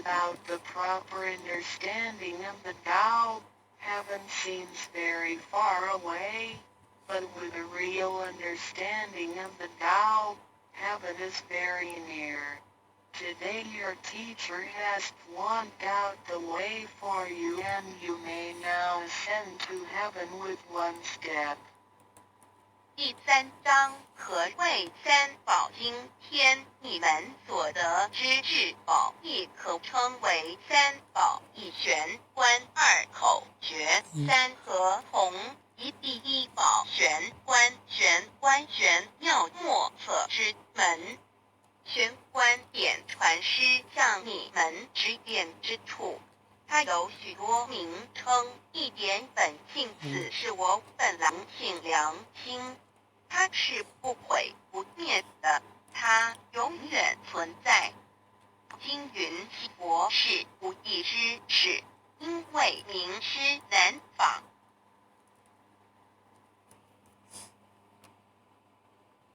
without the proper understanding of the Tao, heaven seems very far away, but with a real understanding of the Tao, heaven is very near. Today your teacher has pointed out the way for you and you may now ascend to heaven with one step. 第3章何谓三宝经天，你们所得之至宝，亦可称为三宝一玄观二口诀三合同。一第一宝玄观，玄观玄妙莫测之门。玄观点传师向你们指点之处，它有许多名称，一点本性，此是我本来性良心，它是不毁不灭的，它永远存在。经云佛是不义之事，因为名师难